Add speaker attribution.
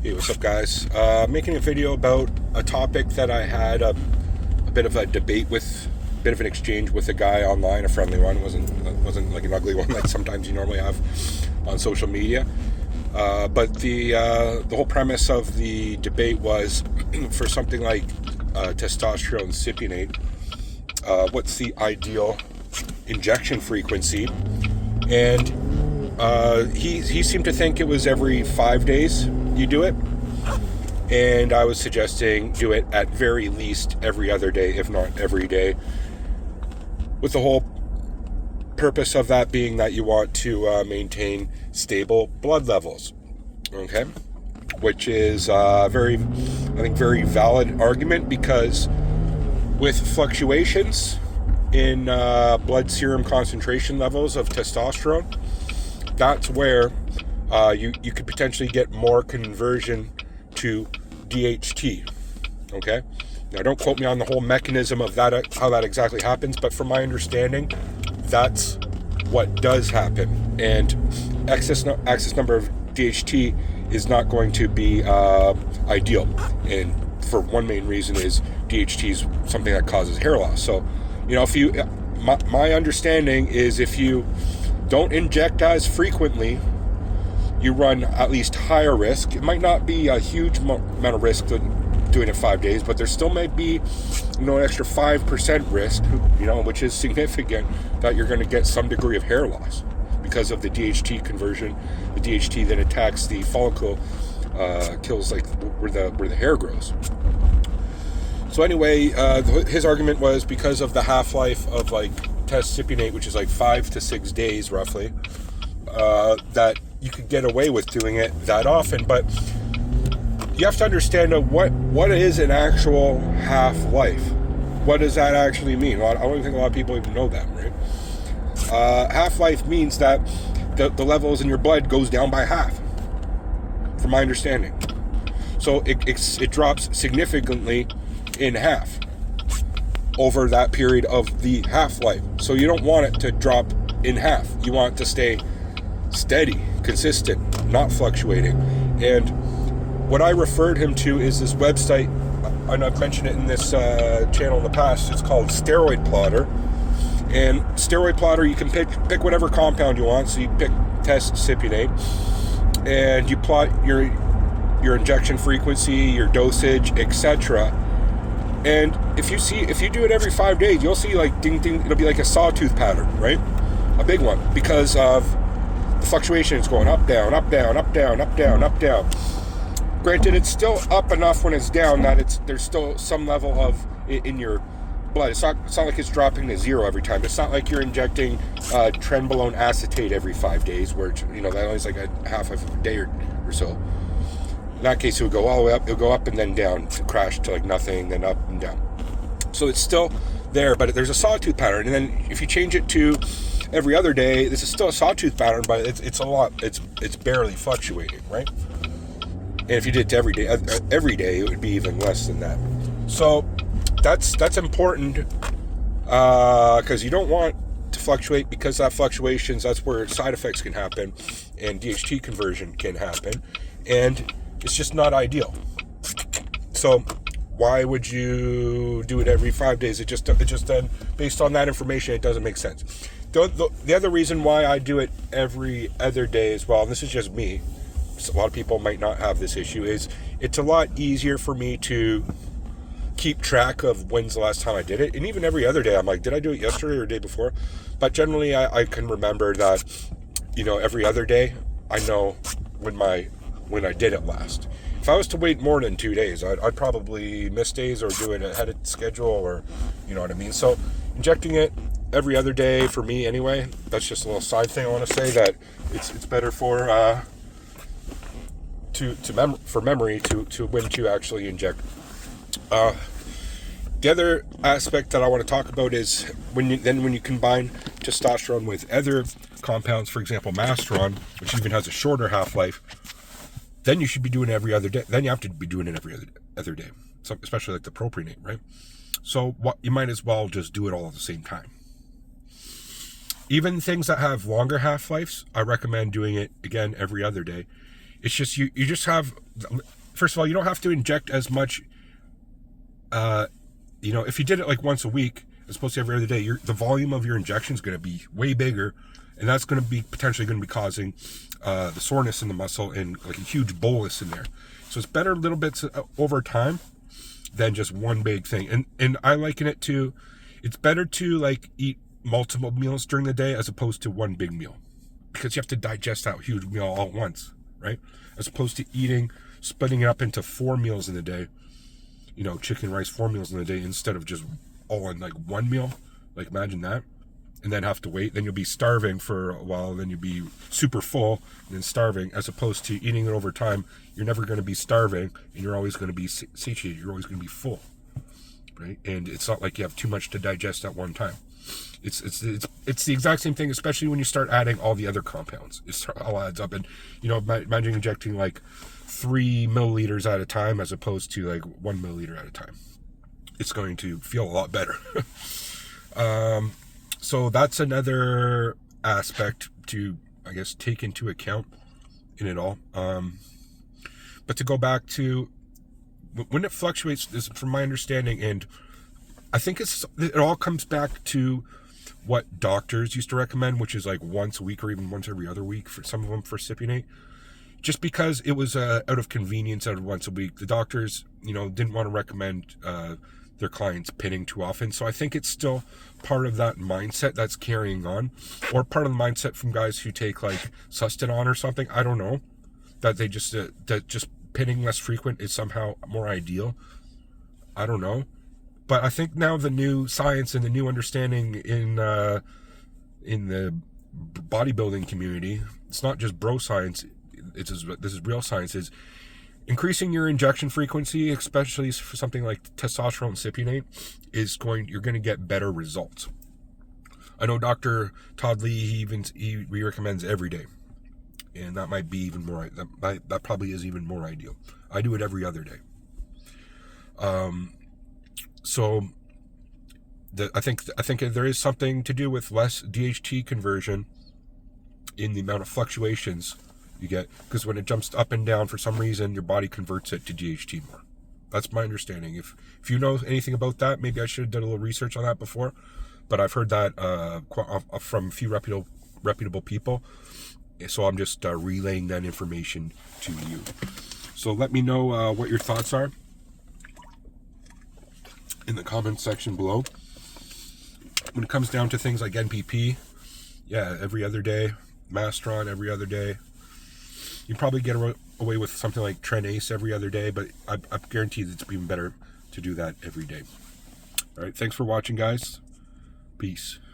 Speaker 1: Hey, what's up, guys? Making a video about a topic that I had a bit of a debate with, a bit of an exchange with a guy online, a friendly one. It wasn't like an ugly one like sometimes you normally have on social media. But the whole premise of the debate was for something like testosterone cypionate, what's the ideal injection frequency? And he seemed to think it was every 5 days you do it, and I was suggesting do it at very least every other day, if not every day, with the whole purpose of that being that you want to maintain stable blood levels. Okay, which is very valid argument, because with fluctuations in blood serum concentration levels of testosterone, that's where you could potentially get more conversion to DHT. Okay, now don't quote me on the whole mechanism of that, how that exactly happens, but from my understanding, that's what does happen. And excess number of DHT is not going to be ideal, and for one main reason is DHT is something that causes hair loss. So, if you, my understanding is if you don't inject as frequently, you run at least higher risk. It might not be a huge amount of risk to doing it 5 days, but there still might be, an extra 5% risk, which is significant, that you're going to get some degree of hair loss because of the DHT conversion. The DHT then attacks the follicle, kills like where the hair grows. So anyway, his argument was because of the half-life of like test cypionate, which is like 5 to 6 days roughly, that you could get away with doing it that often. But you have to understand what is an actual half-life. What does that actually mean? Well, I don't think a lot of people even know that, right? Half-life means that the levels in your blood goes down by half, from my understanding. So it drops significantly in half over that period of the half-life. So you don't want it to drop in half. You want it to stay steady, consistent, not fluctuating. And what I referred him to is this website, and I've mentioned it in this channel in the past. It's called Steroid Plotter. And Steroid Plotter, you can pick whatever compound you want. So you pick test cypionate, and you plot your injection frequency, your dosage, etc. And if you do it every 5 days, you'll see like ding ding. It'll be like a sawtooth pattern, right? A big one, because of the fluctuations going up, down, up, down, up, down, up, down, up, down. Granted, it's still up enough when it's down that there's still some level of in your blood. It's not like it's dropping to zero every time. It's not like you're injecting trenbolone acetate every 5 days, where that only is like a half of a day or so. In that case, it would go all the way up. It'll go up and then down, to crash to like nothing, then up and down. So it's still there, but there's a sawtooth pattern. And then if you change it to every other day, this is still a sawtooth pattern, but it's a lot. It's barely fluctuating, right? And if you did it to every day, it would be even less than that. So that's important, because you don't want to fluctuate, because that fluctuations, that's where side effects can happen, and DHT conversion can happen, and it's just not ideal. So why would you do it every 5 days? It just then, based on that information, it doesn't make sense. The other reason why I do it every other day as well, and this is just me, a lot of people might not have this issue, is it's a lot easier for me to keep track of when's the last time I did it. And even every other day, I'm like, did I do it yesterday or the day before? But generally, I can remember that, every other day, I know when I did it last. If I was to wait more than 2 days, I'd probably miss days or do it ahead of schedule, or, you know what I mean? So injecting it every other day, for me anyway, that's just a little side thing I want to say, that it's better for memory to when to actually inject. The other aspect that I want to talk about is when you combine testosterone with other compounds, for example, masteron, which even has a shorter half-life, then you should be doing it every other day. Then you have to be doing it every other day, so, especially like the propionate, right? So you might as well just do it all at the same time. Even things that have longer half-lives, I recommend doing it again every other day. It's just you just have, first of all, you don't have to inject as much. If you did it like once a week as opposed to every other day, the volume of your injection is going to be way bigger, and that's going to be potentially going to be causing the soreness in the muscle and like a huge bolus in there. So it's better little bits over time than just one big thing. And I liken it to, it's better to like eat multiple meals during the day as opposed to one big meal, because you have to digest that huge meal all at once, right? As opposed to splitting it up into 4 meals in the day, chicken, rice, 4 meals in the day instead of just all in like one meal. Like imagine that. And then have to wait. Then you'll be starving for a while. Then you'll be super full and then starving, as opposed to eating it over time. You're never going to be starving, and you're always going to be satiated. You're always going to be full, right? And it's not like you have too much to digest at one time. It's the exact same thing, especially when you start adding all the other compounds. It all adds up. And imagine injecting like 3 milliliters at a time as opposed to like 1 milliliter at a time. It's going to feel a lot better. So that's another aspect to, I guess, take into account in it all. But to go back to when it fluctuates, this, from my understanding, and I think it all comes back to what doctors used to recommend, which is like once a week or even once every other week for some of them for cypionate. Just because it was out of convenience, out of once a week, the doctors, didn't want to recommend their clients pinning too often. So I think it's still part of that mindset that's carrying on, or part of the mindset from guys who take like Sustanon or something. I don't know, that they just that just pinning less frequent is somehow more ideal. I don't know, but I think now the new science and the new understanding in the bodybuilding community, it's not just bro science. This is real science. Is increasing your injection frequency, especially for something like testosterone and cypionate, you're going to get better results. I know Dr. Todd Lee, he recommends every day, and that might be even more. That probably is even more ideal. I do it every other day. So I think there is something to do with less DHT conversion in the amount of fluctuations you get, because when it jumps up and down, for some reason your body converts it to DHT more. That's my understanding. If you know anything about that, maybe I should have done a little research on that before, but I've heard that from a few reputable people, so I'm just relaying that information to you. So let me know what your thoughts are in the comments section below. When it comes down to things like NPP, yeah, every other day. Mastron every other day. You probably get away with something like Tren Ace every other day, but I guarantee that it's even better to do that every day. All right, thanks for watching, guys. Peace.